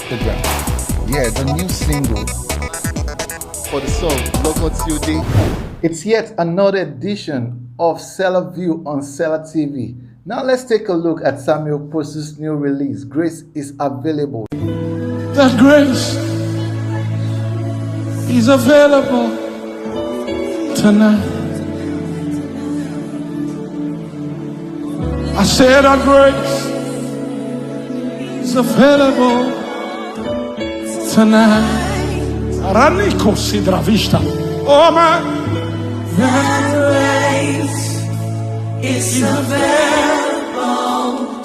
Instagram. Yeah, the new single for the song Logo Tuesday. It's yet another edition of Seller View on Seller TV. Now let's take a look at Sammie Okposo's new release. Grace is available. That grace is available tonight. I said that grace is available tonight. Raniko Sidravista. Oh man. That grace is available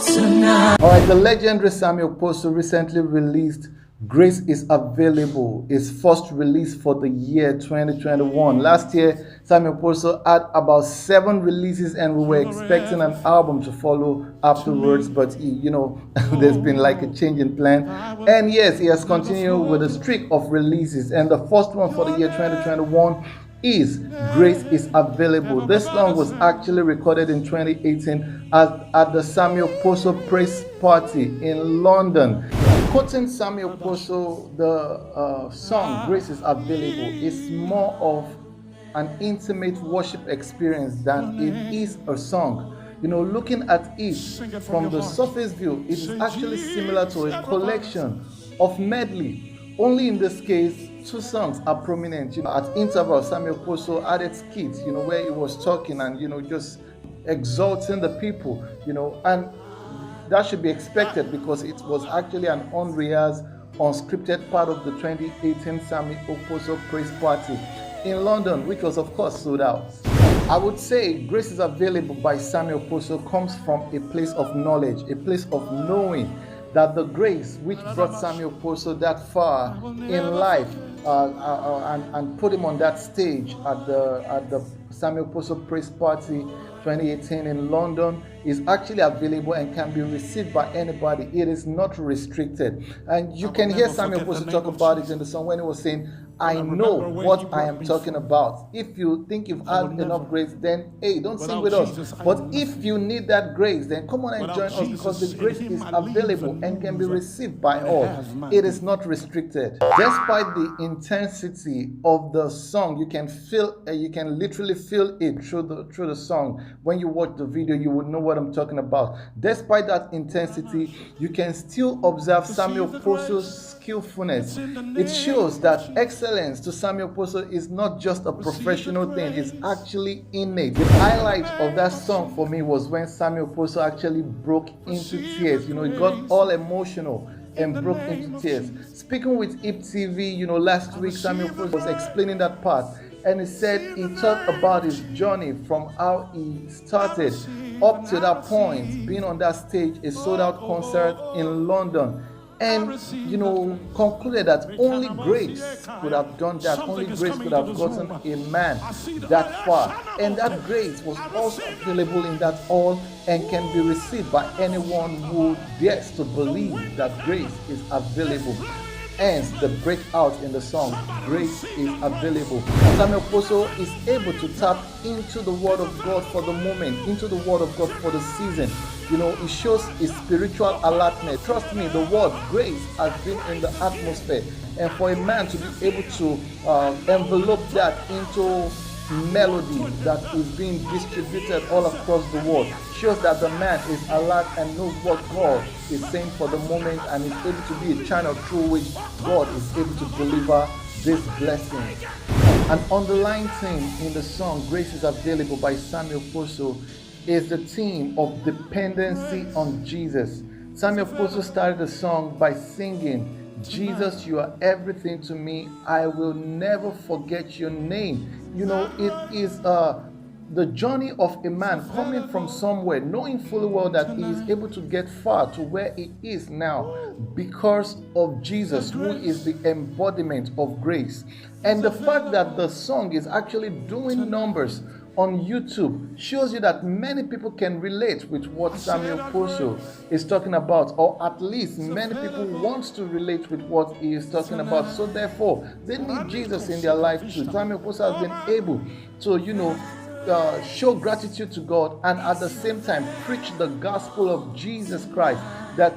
tonight. Alright, the legendary Sammie Okposo recently released Grace is Available, his first release for the year 2021. Last year, Sammie Okposo had about 7 releases and we were expecting an album to follow afterwards, but there's been like a change in plan. And yes, he has continued with a streak of releases, and the first one for the year 2021 is Grace is Available. This song was actually recorded in 2018 at the Sammie Okposo Praise Party in London. Quoting Sammie Okposo, the song Grace is Available is more of an intimate worship experience than it is a song. Looking at it from the surface view, it is actually similar to a collection of medley. Only in this case, 2 songs are prominent. At intervals, Sammie Okposo added skits, where he was talking and, just exalting the people, and that should be expected because it was actually an unrehearsed, unscripted part of the 2018 Sammie Okposo Praise Party in London, which was of course sold out. I would say Grace is Available by Sammie Okposo comes from a place of knowledge, a place of knowing that the grace which brought Sammie Okposo that far in life and put him on that stage at the Sammie Okposo Praise Party 2018 in London is actually available and can be received by anybody. It is not restricted. And you can hear Sammie Okposo talk about it in the song when he was saying, I know what I am talking about. If you think you've had enough grace, then hey, don't sing with us. But if you need that grace, then come on and join us, because the grace is available and can be received by all. It is not restricted. Despite the intensity of the song, you can literally feel it through the song. When you watch the video, you would know what I'm talking about. Despite that intensity, you can still observe Sammie Okposo's skillfulness. It shows that excellence to Sammie Okposo is not just a professional thing, it's actually innate. The highlight of that song for me was when Sammie Okposo actually broke into tears. He got all emotional and broke into tears. Speaking with Hip TV, last week Sammie Okposo was explaining that part, and he said he talked about his journey from how he started up to that point, being on that stage, a sold-out concert in London. And, concluded that only grace could have done that. Only grace could have gotten a man that far. And that grace was also available in that all and can be received by anyone who dares to believe that grace is available. Hence, the breakout in the song, Grace is Available. Sammie Okposo is able to tap into the Word of God for the moment, into the Word of God for the season. It shows his spiritual alertness. Trust me, the word grace has been in the atmosphere. And for a man to be able to envelope that into melody that is being distributed all across the world shows that the man is alert and knows what God is saying for the moment and is able to be a channel through which God is able to deliver this blessing. An underlying theme in the song Grace is Available by Sammie Okposo is the theme of dependency on Jesus. Sammie Okposo started the song by singing, Jesus, you are everything to me. I will never forget your name. It is the journey of a man coming from somewhere, knowing fully well that he is able to get far to where he is now because of Jesus, who is the embodiment of grace. And the fact that the song is actually doing numbers on YouTube shows you that many people can relate with what Sammie Okposo is talking about, or at least many people want to relate with what he is talking about. So therefore, they need Jesus in their life too. Sammie Okposo has been able to, show gratitude to God and at the same time preach the gospel of Jesus Christ, that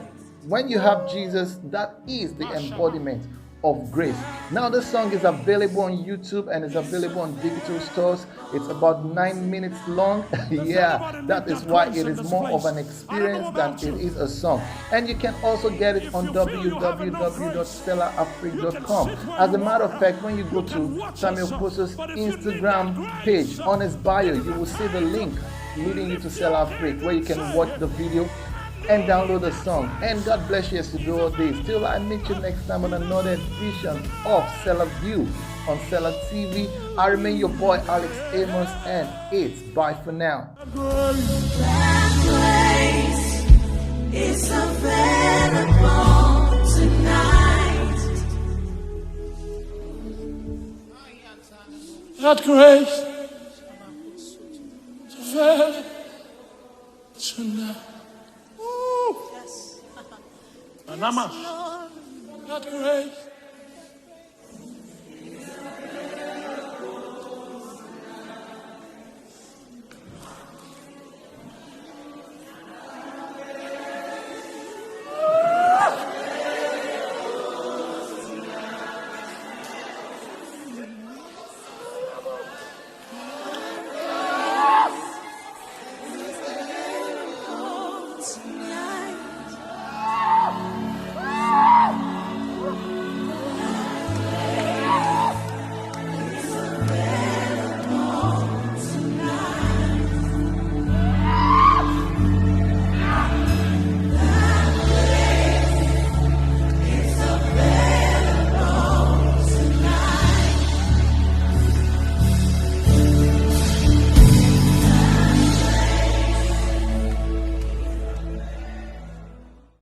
When you have Jesus, that is the embodiment of grace. Now the song is available on YouTube and is available on digital stores. It's about 9 minutes long. Yeah, that is why it is more of an experience than it is a song. And you can also get it on www.stellarafrique.com. As a matter of fact, when you go to Sammie Okposo's Instagram page, on his bio, you will see the link leading you to Stellar Afrique, where you can watch the video and download the song. And God bless you as you do all this. Till I meet you next time on another edition of Stellar View on Stellar TV. I remain your boy Alex Amos, and it's bye for now. That grace is available tonight. That grace is available tonight. And Amos, that grace